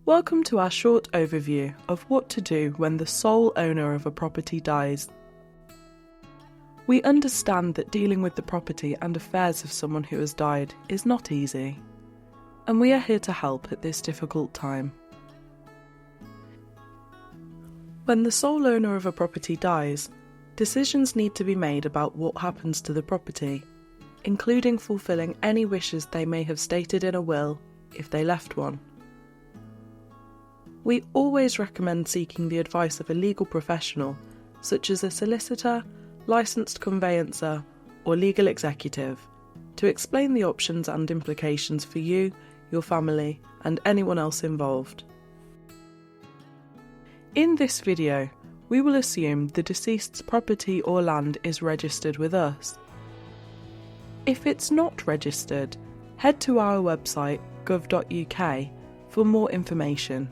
Welcome to our short overview of what to do when the sole owner of a property dies. We understand that dealing with the property and affairs of someone who has died is not easy, and we are here to help at this difficult time. When the sole owner of a property dies, decisions need to be made about what happens to the property, including fulfilling any wishes they may have stated in a will if they left one. We always recommend seeking the advice of a legal professional, such as a solicitor, licensed conveyancer, or legal executive, to explain the options and implications for you, your family, and anyone else involved. In this video, we will assume the deceased's property or land is registered with us. If it's not registered, head to our website gov.uk for more information.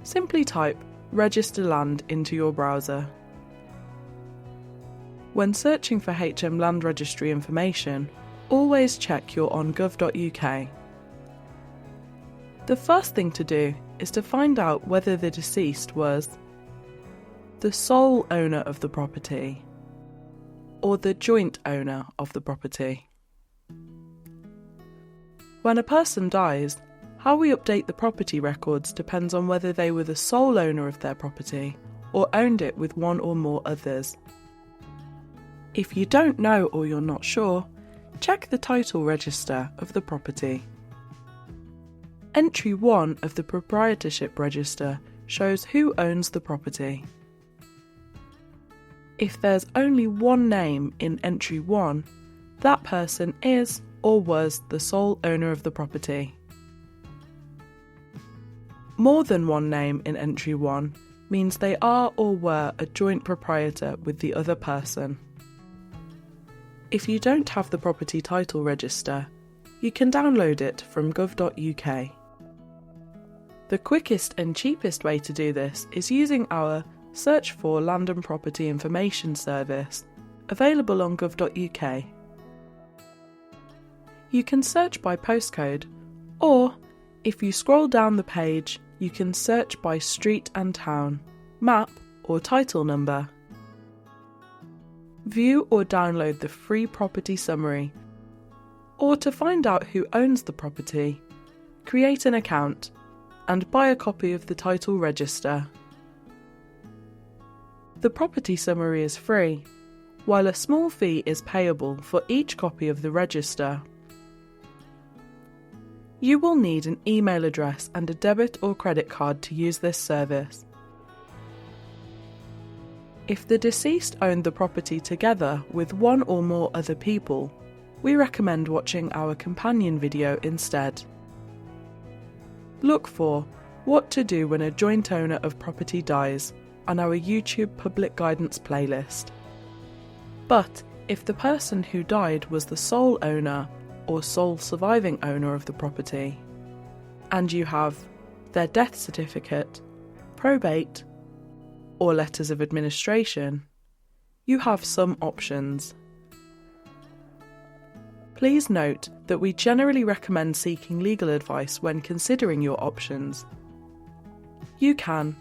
Simply type register land into your browser. When searching for HM Land Registry information, always check you're on gov.uk. The first thing to do is to find out whether the deceased was the sole owner of the property or the joint owner of the property. When a person dies, how we update the property records depends on whether they were the sole owner of their property or owned it with one or more others. If you don't know or you're not sure, check the title register of the property. Entry 1 of the proprietorship register shows who owns the property. If there's only one name in entry 1, that person is or was the sole owner of the property. More than one name in entry 1 means they are or were a joint proprietor with the other person. If you don't have the property title register, you can download it from gov.uk. The quickest and cheapest way to do this is using our Search for Land and Property Information service, available on gov.uk. You can search by postcode, or if you scroll down the page, you can search by street and town, map or title number. View or download the free property summary, or to find out who owns the property, create an account and buy a copy of the title register. The property summary is free, while a small fee is payable for each copy of the register. You will need an email address and a debit or credit card to use this service. If the deceased owned the property together with one or more other people, we recommend watching our companion video instead. Look for What to Do When a Joint Owner of Property Dies on our YouTube Public Guidance playlist. But if the person who died was the sole owner or sole surviving owner of the property, and you have their death certificate, probate, or letters of administration, you have some options. Please note that we generally recommend seeking legal advice when considering your options. You can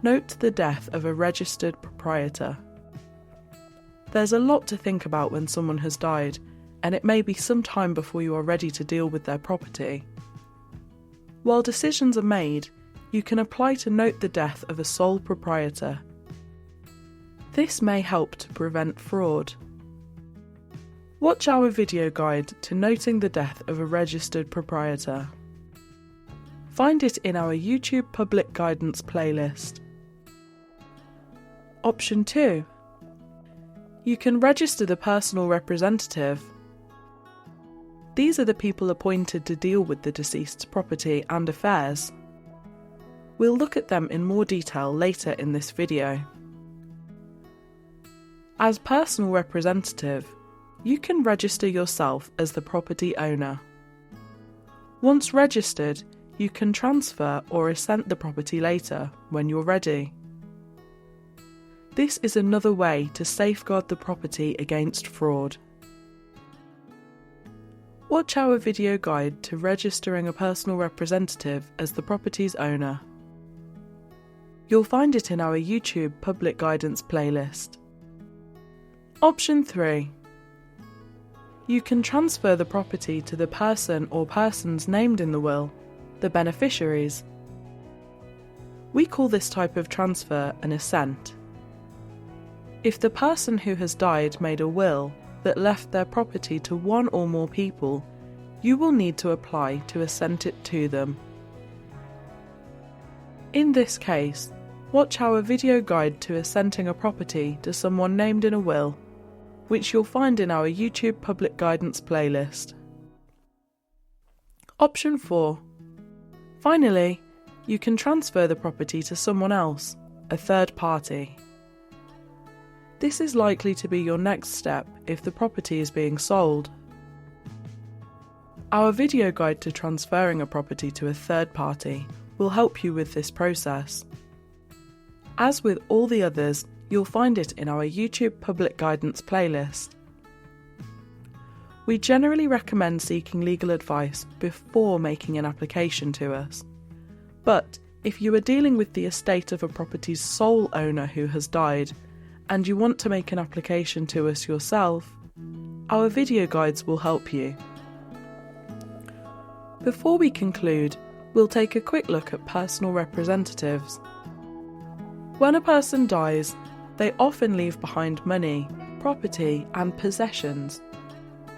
note the death of a registered proprietor. There's a lot to think about when someone has died, and it may be some time before you are ready to deal with their property. While decisions are made, you can apply to note the death of a sole proprietor. This may help to prevent fraud. Watch our video guide to noting the death of a registered proprietor. Find it in our YouTube Public Guidance playlist. Option 2. You can register the personal representative. These are the people appointed to deal with the deceased's property and affairs. We'll look at them in more detail later in this video. As personal representative, you can register yourself as the property owner. Once registered, you can transfer or assent the property later when you're ready. This is another way to safeguard the property against fraud. Watch our video guide to registering a personal representative as the property's owner. You'll find it in our YouTube Public Guidance playlist. Option 3. You can transfer the property to the person or persons named in the will, the beneficiaries. We call this type of transfer an assent. If the person who has died made a will that left their property to one or more people, you will need to apply to assent it to them. In this case, watch our video guide to assenting a property to someone named in a will, which you'll find in our YouTube Public Guidance playlist. Option 4. Finally, you can transfer the property to someone else, a third party. This is likely to be your next step if the property is being sold. Our video guide to transferring a property to a third party will help you with this process. As with all the others, you'll find it in our YouTube Public Guidance playlist. We generally recommend seeking legal advice before making an application to us. But if you are dealing with the estate of a property's sole owner who has died, and you want to make an application to us yourself, our video guides will help you. Before we conclude, we'll take a quick look at personal representatives. When a person dies, they often leave behind money, property, and possessions.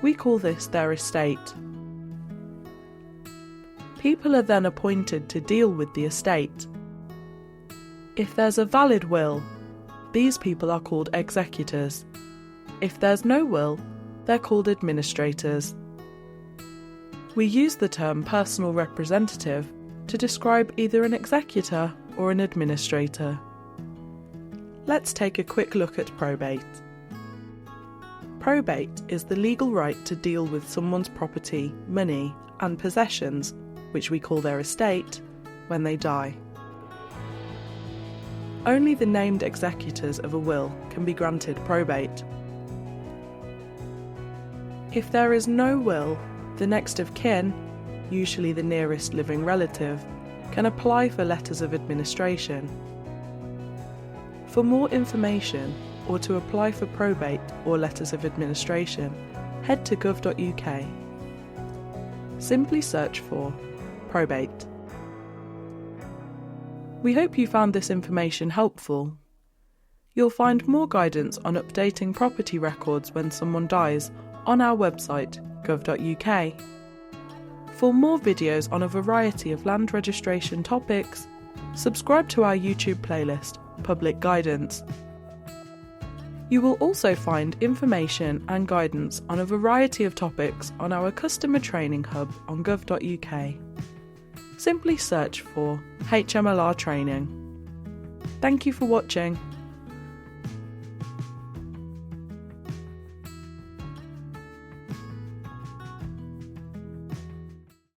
We call this their estate. People are then appointed to deal with the estate. If there's a valid will, these people are called executors. If there's no will, they're called administrators. We use the term personal representative to describe either an executor or an administrator. Let's take a quick look at probate. Probate is the legal right to deal with someone's property, money, and possessions, which we call their estate, when they die. Only the named executors of a will can be granted probate. If there is no will, the next of kin, usually the nearest living relative, can apply for letters of administration. For more information, or to apply for probate or letters of administration, head to gov.uk. Simply search for probate. We hope you found this information helpful. You'll find more guidance on updating property records when someone dies on our website, gov.uk. For more videos on a variety of land registration topics, subscribe to our YouTube playlist, Public Guidance. You will also find information and guidance on a variety of topics on our customer training hub on gov.uk. Simply search for HMLR training. Thank you for watching.